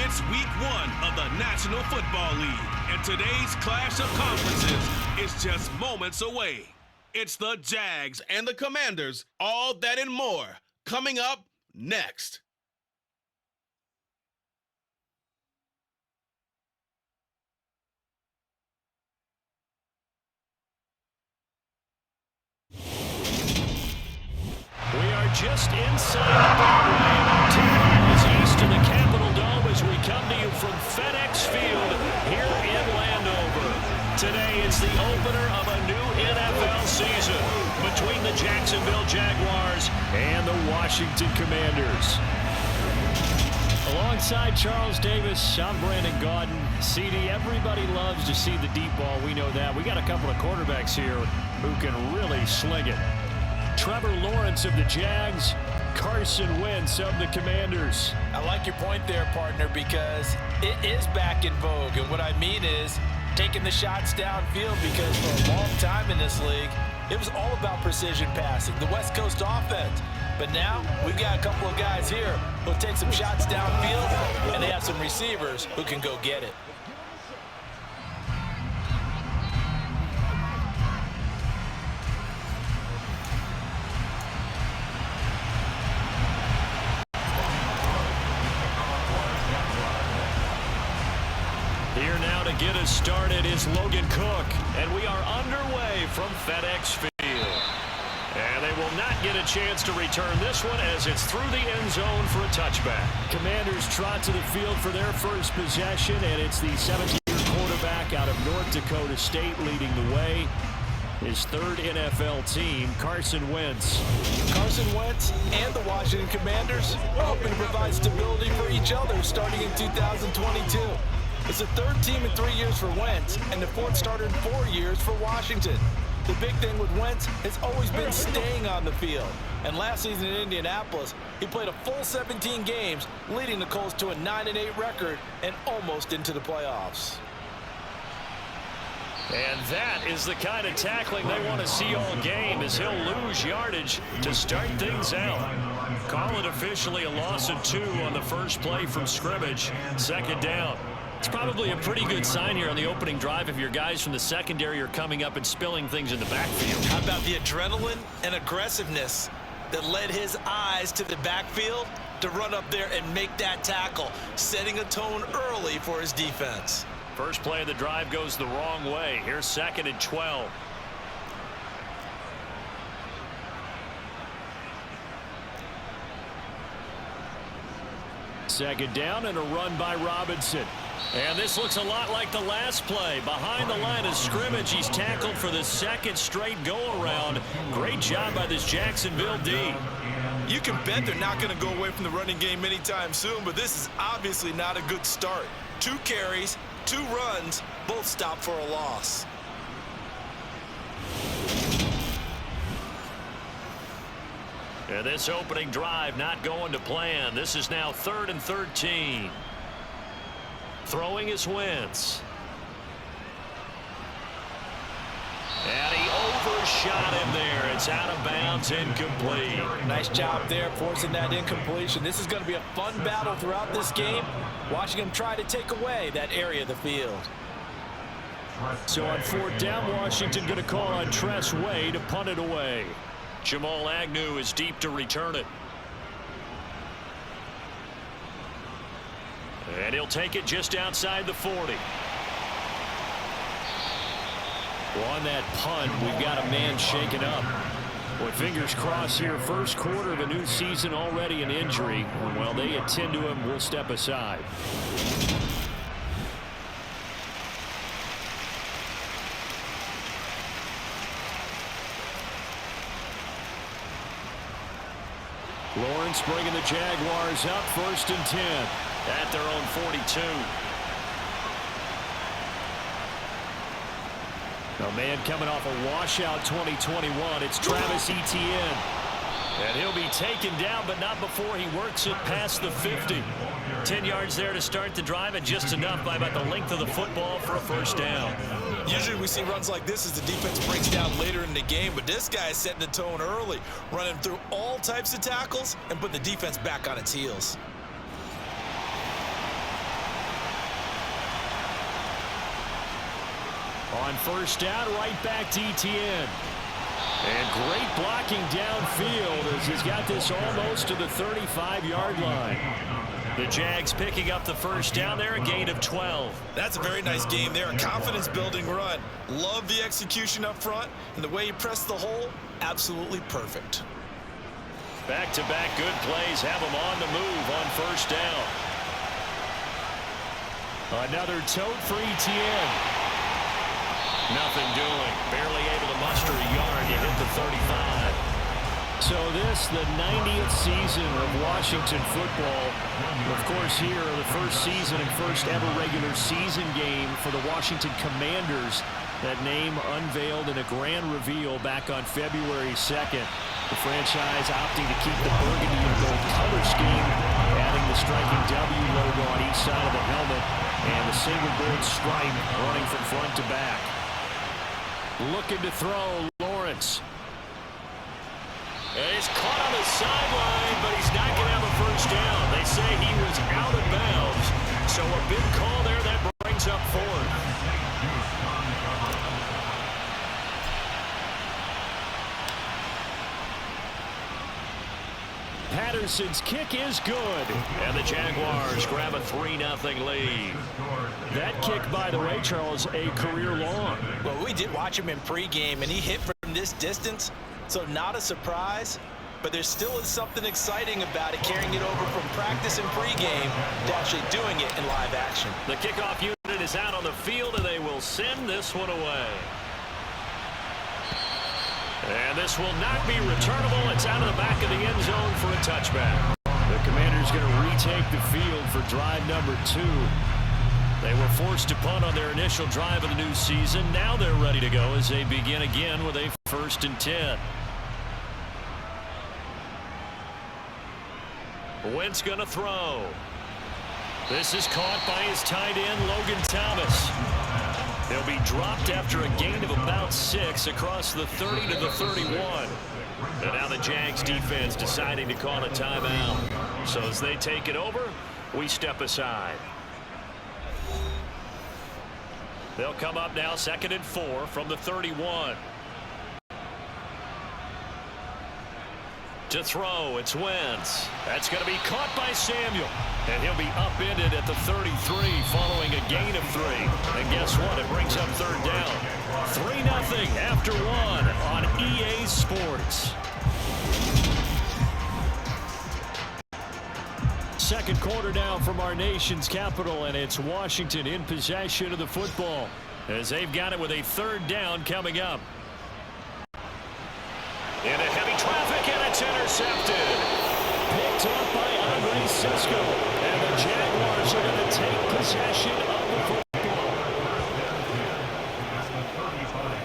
It's week 1 of the National Football League, and today's clash of conferences is just moments away. It's the Jags and the Commanders, all that and more, coming up next. We are just inside the Beltway, about 2 miles east of the Capitol Dome as we come to you from FedEx Field here in Landover. Today is the opener of a new NFL season between the Jacksonville Jaguars and the Washington Commanders. Alongside Charles Davis, I'm Brandon Gaudin. CD, everybody loves to see the deep ball. We know that. We got a couple of quarterbacks here who can really sling it. Trevor Lawrence of the Jags, Carson Wentz of the Commanders. I like your point there, partner, because it is back in vogue. And what I mean is taking the shots downfield, because for a long time in this league, it was all about precision passing, the West Coast offense. But now we've got a couple of guys here who'll take some shots downfield, and they have some receivers who can go get it. Here now to get us started is Logan Cook, and we are underway from FedEx Field. And they will not get a chance to return this one as it's through the end zone for a touchback. Commanders trot to the field for their first possession, and it's the 17-year quarterback out of North Dakota State leading the way. His third NFL team, Carson Wentz. Carson Wentz and the Washington Commanders are hoping to provide stability for each other starting in 2022. It's the third team in 3 years for Wentz and the fourth starter in 4 years for Washington. The big thing with Wentz has always been staying on the field. And last season in Indianapolis, he played a full 17 games, leading the Colts to a 9-8 record and almost into the playoffs. And that is the kind of tackling they want to see all game, as he'll lose yardage to start things out. Call it officially a loss of 2 on the first play from scrimmage. Second down. It's probably a pretty good sign here on the opening drive if your guys from the secondary are coming up and spilling things in the backfield. How about the adrenaline and aggressiveness that led his eyes to the backfield to run up there and make that tackle, setting a tone early for his defense. First play of the drive goes the wrong way. Here's 2nd and 12. Second down and a run by Robinson. And this looks a lot like the last play. Behind the line of scrimmage, he's tackled for the second straight go-around. Great job by this Jacksonville D. You can bet they're not going to go away from the running game anytime soon, but this is obviously not a good start. 2 carries, 2 runs, both stopped for a loss. And this opening drive not going to plan. This is now 3rd and 13. Throwing is Wentz. And he overshot him there. It's out of bounds, incomplete. Nice job there forcing that incompletion. This is going to be a fun battle throughout this game. Watching him try to take away that area of the field. So on 4th down, Washington going to call on Tress Way to punt it away. Jamal Agnew is deep to return it. And he'll take it just outside the 40. On that punt, we've got a man shaken up. Boy, fingers crossed here. First quarter of a new season, already an injury. While they attend to him, we'll step aside. Lawrence bringing the Jaguars up, 1st and 10 at their own 42. A man coming off a washout 2021. It's Travis Etienne. And he'll be taken down, but not before he works it past the 50. 10 yards there to start the drive, and just enough by about the length of the football for a first down. Usually we see runs like this as the defense breaks down later in the game, but this guy is setting the tone early, running through all types of tackles and putting the defense back on its heels. On first down, right back to Etienne. And great blocking downfield as he's got this almost to the 35-yard line. The Jags picking up the first down there, a gain of 12. That's a very nice game there, a confidence-building run. Love the execution up front, and the way he pressed the hole, absolutely perfect. Back-to-back good plays have him on the move on first down. Another tote for Etienne. Nothing doing. Barely able to muster a yard to hit the 35. So this, the 90th season of Washington football. Of course, here, the first season and first ever regular season game for the Washington Commanders. That name unveiled in a grand reveal back on February 2nd. The franchise opting to keep the burgundy and gold color scheme, adding the striking W logo on each side of the helmet and the single gold stripe running from front to back. Looking to throw, Lawrence. And he's caught on the sideline, but he's not going to have a first down. They say he was out of bounds. So a big call there that brings up fourth. Patterson's kick is good. And the Jaguars grab a 3-0 lead. That kick, by the way, Charles, a career long. Well, we did watch him in pregame, and he hit from this distance, so not a surprise. But there still is something exciting about it, carrying it over from practice and pregame to actually doing it in live action. The kickoff unit is out on the field, and they will send this one away. And this will not be returnable. It's out of the back of the end zone for a touchback. The Commanders going to retake the field for drive number 2. They were forced to punt on their initial drive of the new season. Now they're ready to go as they begin again with a 1st and 10. Wentz going to throw. This is caught by his tight end, Logan Thomas. He'll be dropped after a gain of about 6 across the 30 to the 31. And now the Jags defense deciding to call a timeout. So as they take it over, we step aside. They'll come up now 2nd and 4 from the 31. To throw, it's Wentz. That's going to be caught by Samuel. And he'll be upended at the 33 following a gain of 3. And guess what? It brings up 3rd down. 3-0 after 1 on EA Sports. Second quarter now from our nation's capital, and it's Washington in possession of the football as they've got it with a 3rd down coming up. Into heavy traffic, and it's intercepted. Picked up by Andre Sisco, and the Jaguars are going to take possession of the football.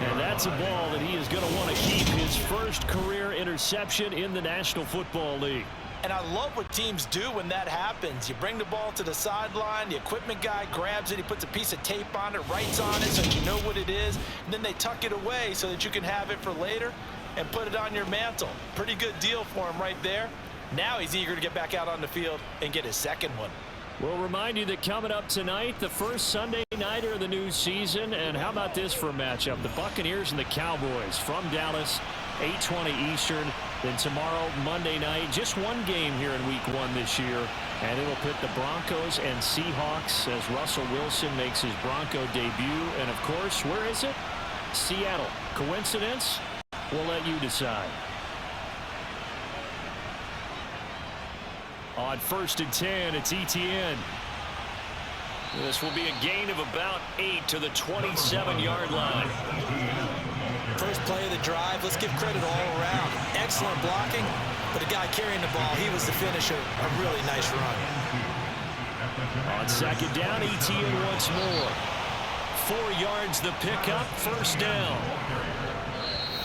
And that's a ball that he is going to want to keep, his first career interception in the National Football League. And I love what teams do when that happens. You bring the ball to the sideline, the equipment guy grabs it, he puts a piece of tape on it, writes on it so that you know what it is, and then they tuck it away so that you can have it for later and put it on your mantle. Pretty good deal for him right there. Now he's eager to get back out on the field and get his 2nd one. We'll remind you that coming up tonight, the first Sunday nighter of the new season. And how about this for a matchup? The Buccaneers and the Cowboys from Dallas, 8:20 Eastern. Then tomorrow, Monday night, just one game here in Week 1 this year. And it'll pit the Broncos and Seahawks as Russell Wilson makes his Bronco debut. And, of course, where is it? Seattle. Coincidence? We'll let you decide. On 1st and 10, it's Etienne. This will be a gain of about 8 to the 27-yard line. First play of the drive, let's give credit all around. Excellent blocking, but the guy carrying the ball, he was the finisher. A really nice run. On 2nd down, Etienne once more. 4 yards the pickup, 1st down.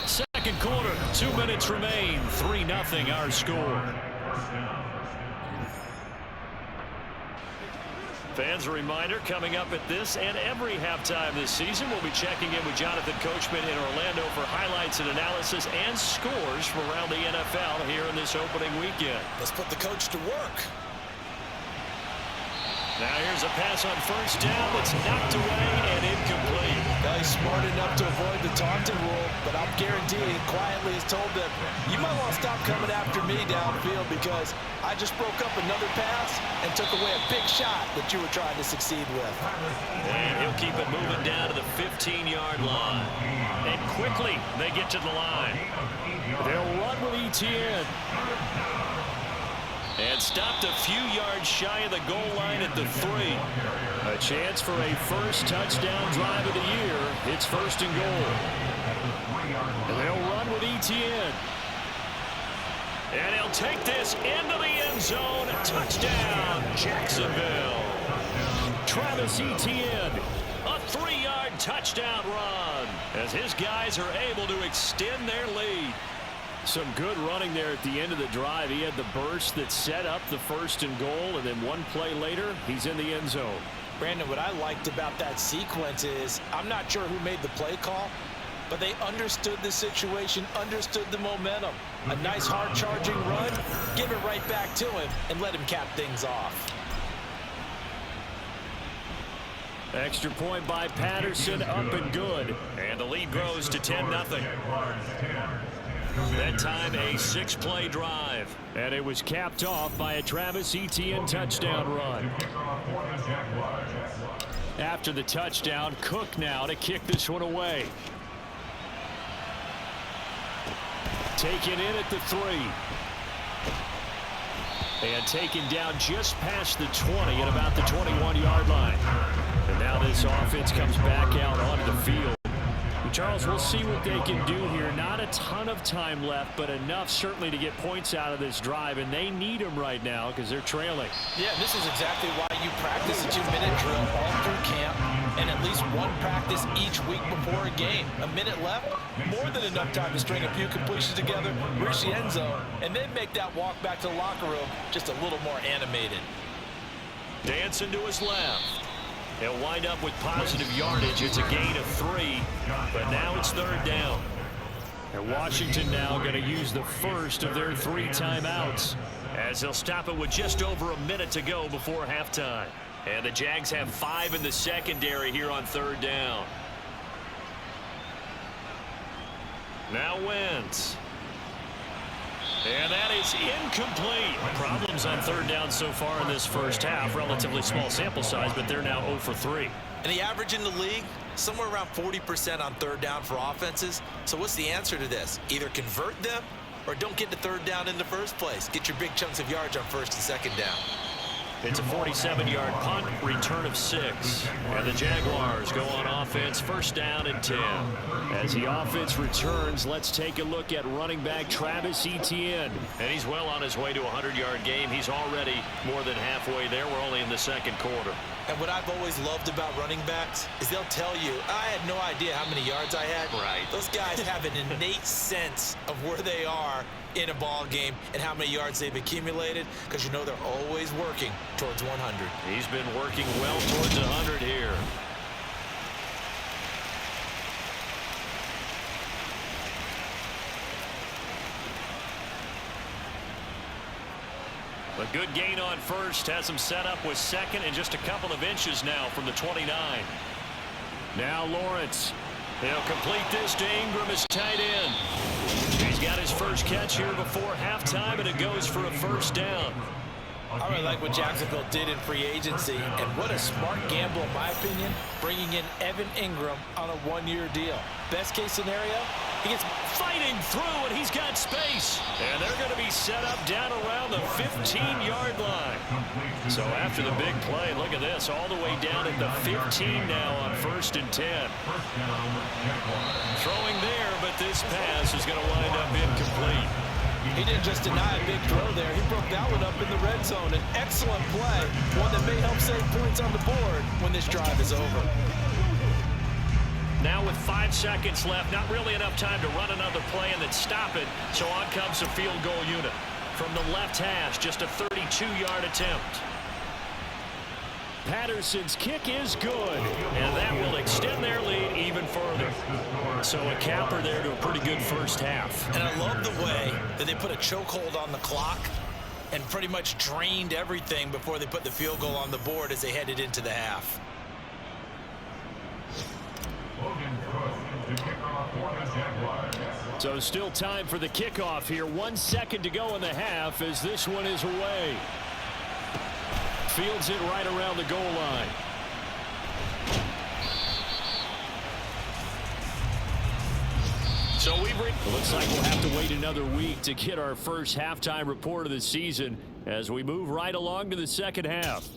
Second quarter, 2 minutes remain. 3-0 our score. Fans, a reminder, coming up at this and every halftime this season, we'll be checking in with Jonathan Coachman in Orlando for highlights and analysis and scores from around the NFL here in this opening weekend. Let's put the coach to work. Now here's a pass on 1st down that's knocked away and incomplete. Well, he's smart enough to avoid the taunting rule, but I'll guarantee he quietly has told them, you might want to stop coming after me downfield because I just broke up another pass and took away a big shot that you were trying to succeed with. And he'll keep it moving down to the 15-yard line. And quickly, they get to the line. They'll run with ETN. And stopped a few yards shy of the goal line at the 3. A chance for a first touchdown drive of the year. It's first and goal. And they'll run with ETN. And he'll take this into the end zone. Touchdown, Jacksonville. Travis Etienne, a 3-yard touchdown run as his guys are able to extend their lead. Some good running there at the end of the drive. He had the burst that set up the first and goal, and then one play later, he's in the end zone. Brandon, what I liked about that sequence is I'm not sure who made the play call, but they understood the situation, understood the momentum. A nice hard-charging run, give it right back to him, and let him cap things off. Extra point by Patterson, up and good. And the lead grows to 10-0. That time a 6-play drive. And it was capped off by a Travis Etienne touchdown run. After the touchdown, Cook now to kick this one away. Taken in at the 3. And taken down just past the 20 at about the 21-yard line. And now this offense comes back out onto the field. Charles, we'll see what they can do here. Not a ton of time left, but enough certainly to get points out of this drive, and they need them right now because they're trailing. Yeah, this is exactly why you practice a 2-minute drill all through camp and at least one practice each week before a game. A minute left, more than enough time to string a few completions together, reach the end zone, and then make that walk back to the locker room just a little more animated. Dancing to his left. He'll wind up with positive yardage. It's a gain of 3, but now it's third down. And Washington now going to use the first of their 3 timeouts as they'll stop it with just over a minute to go before halftime. And the Jags have 5 in the secondary here on third down. Now Wentz. And that is incomplete. Problems on third down so far in this first half. Relatively small sample size, but they're now 0 for 3. And the average in the league, somewhere around 40% on third down for offenses. So what's the answer to this? Either convert them or don't get to third down in the first place. Get your big chunks of yards on first and second down. It's a 47-yard punt, return of 6. And the Jaguars go on offense, first down and 10. As the offense returns, let's take a look at running back Travis Etienne. And he's well on his way to a 100-yard game. He's already more than halfway there. We're only in the second quarter. And what I've always loved about running backs is they'll tell you, I had no idea how many yards I had. Right. Those guys have an innate sense of where they are in a ball game and how many yards they've accumulated, because you know they're always working towards 100. He's been working well towards 100 here. A good gain on first has him set up with second and just a couple of inches now from the 29. Now Lawrence. He'll complete this to Ingram as tight end. He's got his first catch here before halftime, and it goes for a first down. I really like what Jacksonville did in free agency, and what a smart gamble, in my opinion, bringing in Evan Ingram on a 1-year deal. Best case scenario, he gets Fighting through, and he's got space. And they're going to be set up down around the 15-yard line. So after the big play, look at this, all the way down at the 15 now on first and 10. Throwing there, but this pass is going to wind up incomplete. He didn't just deny a big throw there. He broke that one up in the red zone. An excellent play, one that may help save points on the board when this drive is over. Now with 5 seconds left, not really enough time to run another play and then stop it. So on comes a field goal unit. From the left hash, just a 32-yard attempt. Patterson's kick is good, and that will extend their lead even further. So a capper there to a pretty good first half. And I love the way that they put a chokehold on the clock and pretty much drained everything before they put the field goal on the board as they headed into the half. So still time for the kickoff here. 1 second to go in the half as this one is away. Fields it right around the goal line. So looks like we'll have to wait another week to get our first halftime report of the season as we move right along to the second half.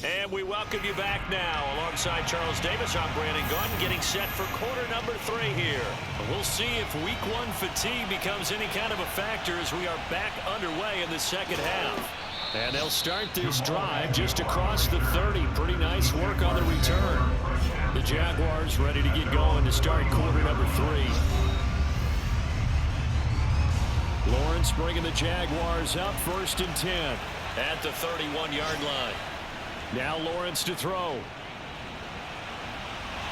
And we welcome you back now. Alongside Charles Davis, I'm Brandon Gunn, getting set for quarter number 3 here. We'll see if week 1 fatigue becomes any kind of a factor as we are back underway in the second half. And they'll start this drive just across the 30. Pretty nice work on the return. The Jaguars ready to get going to start quarter number 3. Lawrence bringing the Jaguars up, 1st and 10 at the 31-yard line. Now Lawrence to throw.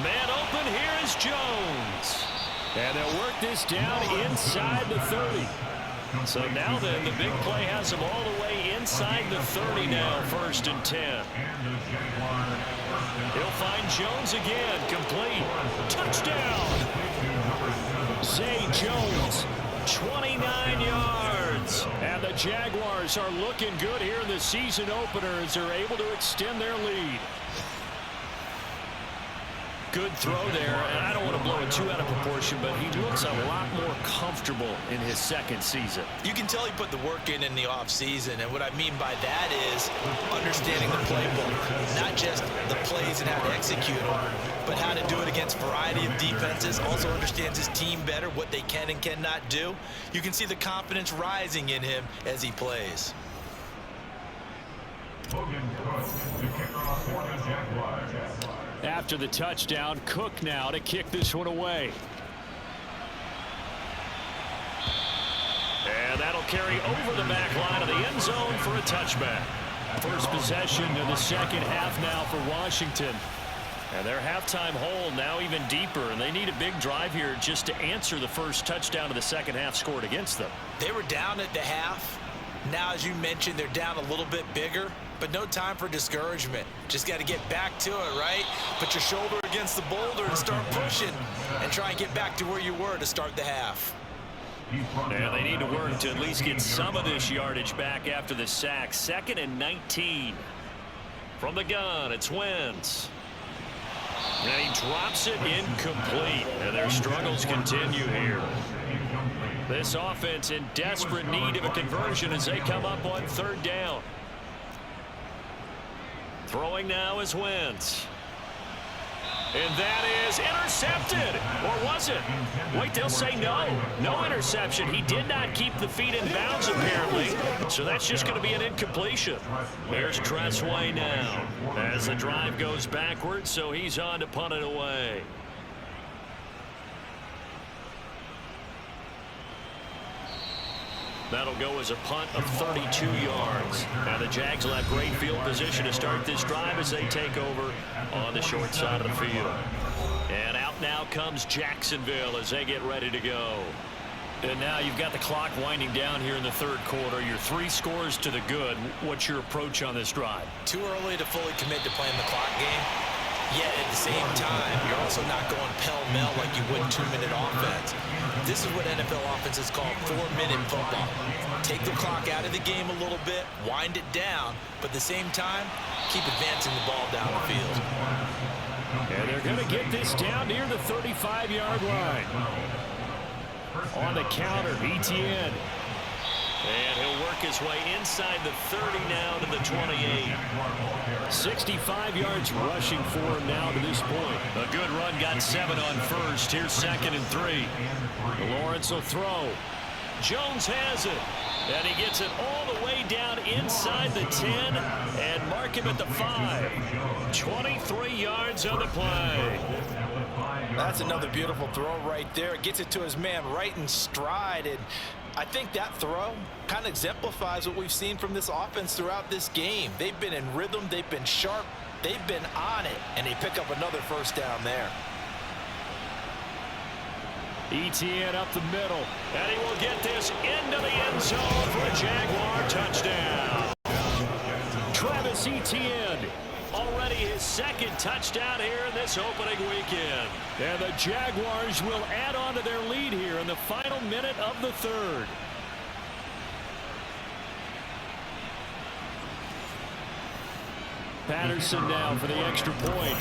Man open, here is Jones. And they'll work this down inside the 30. So now then, the big play has them all the way inside the 30 now, 1st and 10. He'll find Jones again, complete. Touchdown! Zay Jones, 29 yards. And the Jaguars are looking good here in the season opener as they're able to extend their lead. Good throw there, and I don't want to blow it too out of proportion, but he looks a lot more comfortable in his second season. You can tell he put the work in the offseason, and what I mean by that is understanding the playbook, not just the plays and how to execute them, but how to do it against a variety of defenses. Also understands his team better, what they can and cannot do. You can see the confidence rising in him as he plays. After the touchdown, Cook now to kick this one away. And that'll carry over the back line of the end zone for a touchback. First possession of the second half now for Washington. And their halftime hole now even deeper, and they need a big drive here just to answer the first touchdown of the second half scored against them. They were down at the half. Now, as you mentioned, they're down a little bit bigger, but no time for discouragement. Just got to get back to it, right? Put your shoulder against the boulder and start pushing and try and get back to where you were to start the half. And they need to work to at least get some of this yardage back after the sack. 2nd and 19. From the gun, it's Wentz. And he drops it incomplete. And their struggles continue here. This offense in desperate need of a conversion as they come up on 3rd down. Throwing now is Wentz. And that is intercepted. Or was it? Wait, they'll say no. No interception. He did not keep the feet in bounds, apparently. So that's just going to be an incompletion. There's Tressway now as the drive goes backwards, so he's on to punt it away. That'll go as a punt of 32 yards. Now the Jags will have great field position to start this drive as they take over on the short side of the field. And out now comes Jacksonville as they get ready to go. And now you've got the clock winding down here in the 3rd quarter. You're 3 scores to the good. What's your approach on this drive? Too early to fully commit to playing the clock game. Yet at the same time, you're also not going pell-mell like you would 2-minute offense. This is what NFL offenses call 4-minute football. Take the clock out of the game a little bit, wind it down, but at the same time, keep advancing the ball down the field. And they're going to get this down near the 35-yard line. On the counter, Etienne. And he'll work his way inside the 30 now to the 28. 65 yards rushing for him now to this point. A good run, got 7 on first. Here's 2nd and 3. Lawrence will throw. Jones has it. And he gets it all the way down inside the 10 and mark him at the 5. 23 yards on the play. That's another beautiful throw right there. It gets it to his man right in stride. And I think that throw kind of exemplifies what we've seen from this offense throughout this game. They've been in rhythm. They've been sharp. They've been on it. And they pick up another first down there. Etienne up the middle. And he will get this into the end zone for a Jaguar touchdown. Travis Etienne Already his second touchdown here in this opening weekend. And the Jaguars will add on to their lead here in the final minute of the third. Patterson now for the extra point.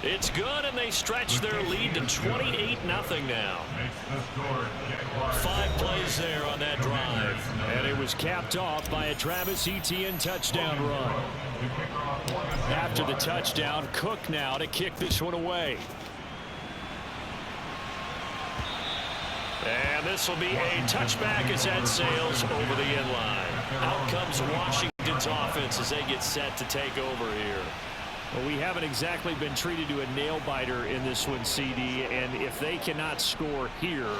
It's good, and they stretch their lead to 28-0 now. 5 plays there on that drive. And it was capped off by a Travis Etienne touchdown run. After the touchdown, Cook now to kick this one away. And this will be a touchback as that sails over the end line. Out comes Washington's offense as they get set to take over here. Well, we haven't exactly been treated to a nail-biter in this one, CD, and if they cannot score here,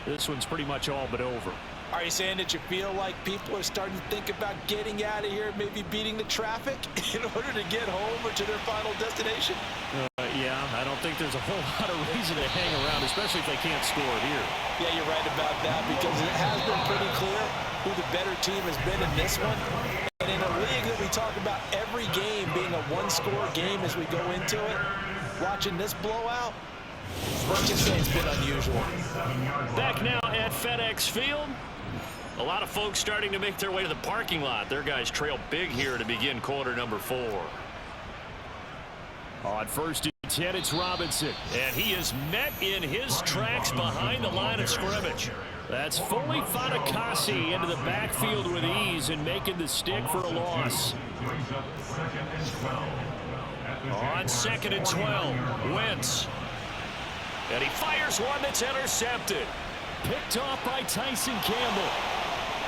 this one's pretty much all but over. Are you saying that you feel like people are starting to think about getting out of here, maybe beating the traffic in order to get home or to their final destination? Yeah, I don't think there's a whole lot of reason to hang around, especially if they can't score here. Yeah, you're right about that, because it has been pretty clear who the better team has been in this one. And in a league that we talk about every game being a one-score game as we go into it, watching this blowout, let's just say it's been unusual. Back now at FedEx Field. A lot of folks starting to make their way to the parking lot. Their guys trail big here to begin quarter number 4. On first and 10, it's Robinson. And he is met in his tracks behind the line of scrimmage. That's fully Fatukasi into the backfield with ease and making the stick for a loss. On second and 12, Wentz. And he fires one that's intercepted. Picked off by Tyson Campbell.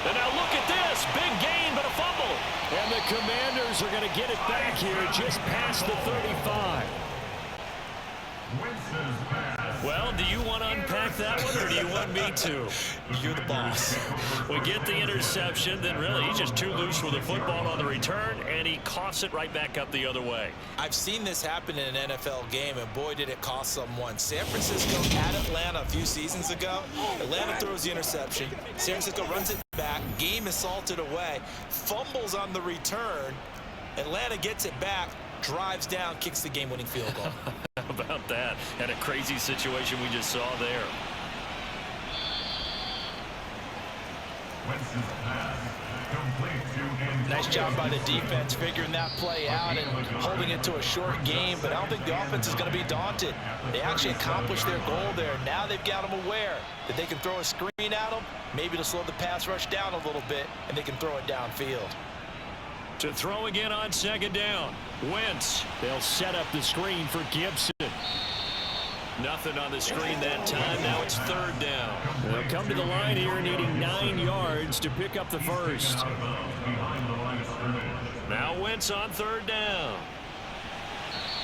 And now look at this. Big gain, but a fumble. And the Commanders are going to get it back here just past the 35. Well, do you want to unpack that one, or do you want me to? You're the boss. We get the interception, then really he's just too loose with the football on the return, and he coughs it right back up the other way. I've seen this happen in an NFL game, and boy, did it cost someone. San Francisco at Atlanta a few seasons ago. Atlanta throws the interception. San Francisco runs it back. Game is salted away. Fumbles on the return. Atlanta gets it back. Drives down, kicks the game-winning field goal. How about that? And a crazy situation we just saw there. Nice job by the defense figuring that play out and holding it to a short game, but I don't think the offense is going to be daunted. They actually accomplished their goal there. Now they've got them aware that they can throw a screen at them, maybe to slow the pass rush down a little bit, and they can throw it downfield. To throw again on second down. Wentz. They'll set up the screen for Gibson. Nothing on the screen that time. Now it's third down. They'll come to the line here needing 9 yards to pick up the first. Now Wentz on third down.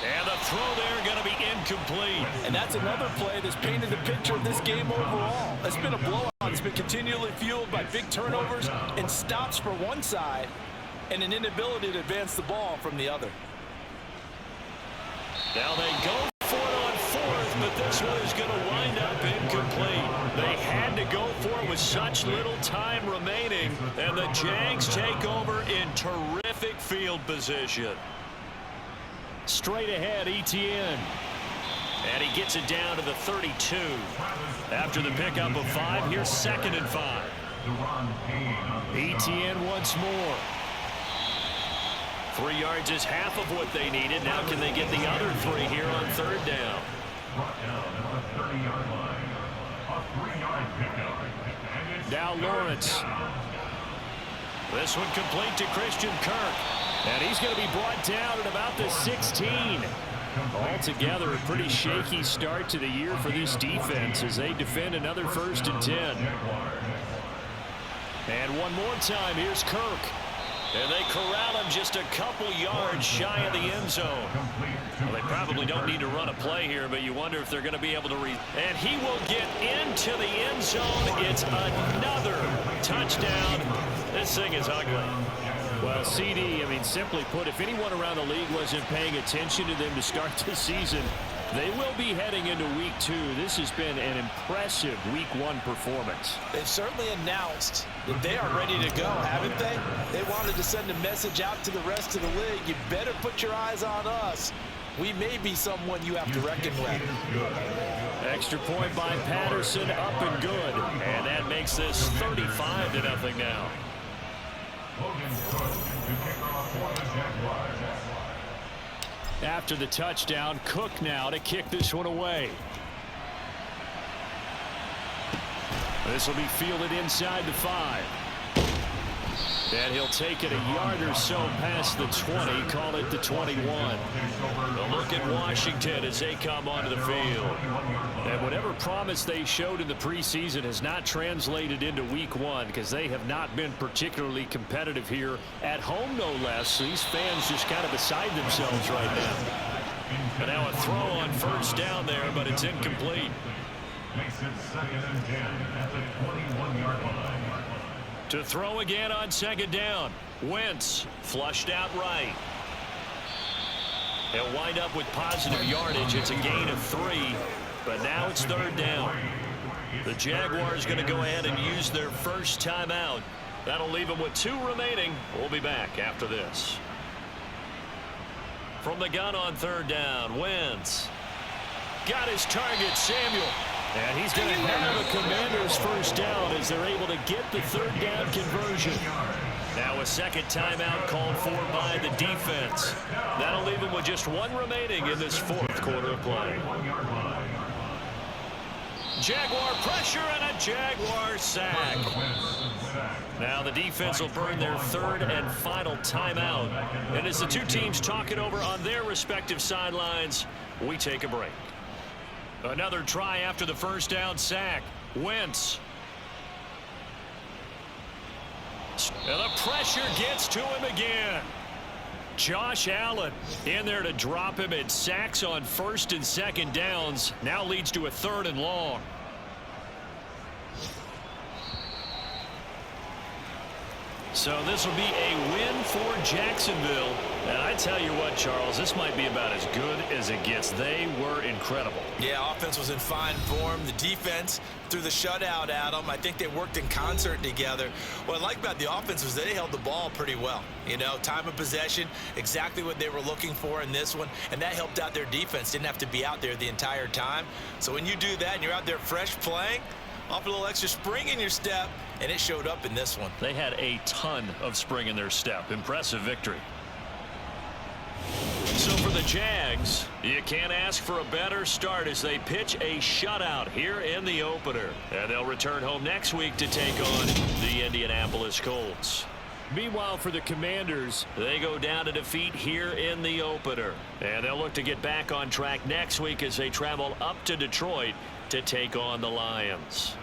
And the throw there going to be incomplete. And that's another play that's painted the picture of this game overall. It's been a blowout. It's been continually fueled by big turnovers and stops for one side, and an inability to advance the ball from the other. Now they go for it on fourth, but this one is going to wind up incomplete. They had to go for it with such little time remaining, and the Jags take over in terrific field position. Straight ahead, Etienne. And he gets it down to the 32. After the pickup of 5, here's second and 5. Etienne once more. 3 yards is half of what they needed. Now can they get the other 3 here on third down? Now Lawrence. This one complete to Christian Kirk. And he's going to be brought down at about the 16. Altogether, a pretty shaky start to the year for this defense as they defend another first and 10. And one more time, here's Kirk. And they corral him just a couple yards shy of the end zone. Well, they probably don't need to run a play here, but you wonder if they're going to be able to and he will get into the end zone. It's another touchdown. This thing is ugly. Well, CD, I mean, simply put, if anyone around the league wasn't paying attention to them to start the season, they will be heading into week 2. This has been an impressive week 1 performance. They've certainly announced They are ready to go, haven't they? They wanted to send a message out to the rest of the league. You better put your eyes on us. We may be someone you have to reckon with. Extra point by Patterson, up and good. And that makes this 35-0 now. After the touchdown, Cook now to kick this one away. This will be fielded inside the 5. And he'll take it a yard or so past the 20, call it the 21. A look at Washington as they come onto the field. And whatever promise they showed in the preseason has not translated into week 1 because they have not been particularly competitive here at home, no less. These fans just kind of beside themselves right now. And now a throw on first down there, but it's incomplete. Makes it 2nd and 10 at the 21-yard line. To throw again on 2nd down. Wentz flushed out right. He'll wind up with positive yardage. It's a gain of 3, but now it's 3rd down. The Jaguars going to go ahead and use their first timeout. That'll leave them with 2 remaining. We'll be back after this. From the gun on 3rd down, Wentz got his target, Samuel. And he's going to have a Commanders first down as they're able to get the 3rd down conversion. Now a second timeout called for by the defense. That'll leave them with just 1 remaining in this 4th quarter of play. Jaguar pressure and a Jaguar sack. Now the defense will burn their 3rd and final timeout. And as the 2 teams talk it over on their respective sidelines, we take a break. Another try after the first down sack. Wentz. And the pressure gets to him again. Josh Allen in there to drop him. It sacks on 1st and 2nd downs. Now leads to a 3rd and long. So this will be a win for Jacksonville. And I tell you what, Charles, this might be about as good as it gets. They were incredible. Yeah, offense was in fine form. The defense threw the shutout at them. I think they worked in concert together. What I like about the offense was they held the ball pretty well. You know, time of possession, exactly what they were looking for in this one. And that helped out their defense. Didn't have to be out there the entire time. So when you do that and you're out there fresh playing, off a little extra spring in your step, and it showed up in this one. They had a ton of spring in their step. Impressive victory. So for the Jags, you can't ask for a better start as they pitch a shutout here in the opener. And they'll return home next week to take on the Indianapolis Colts. Meanwhile, for the Commanders, they go down to defeat here in the opener. And they'll look to get back on track next week as they travel up to Detroit to take on the Lions.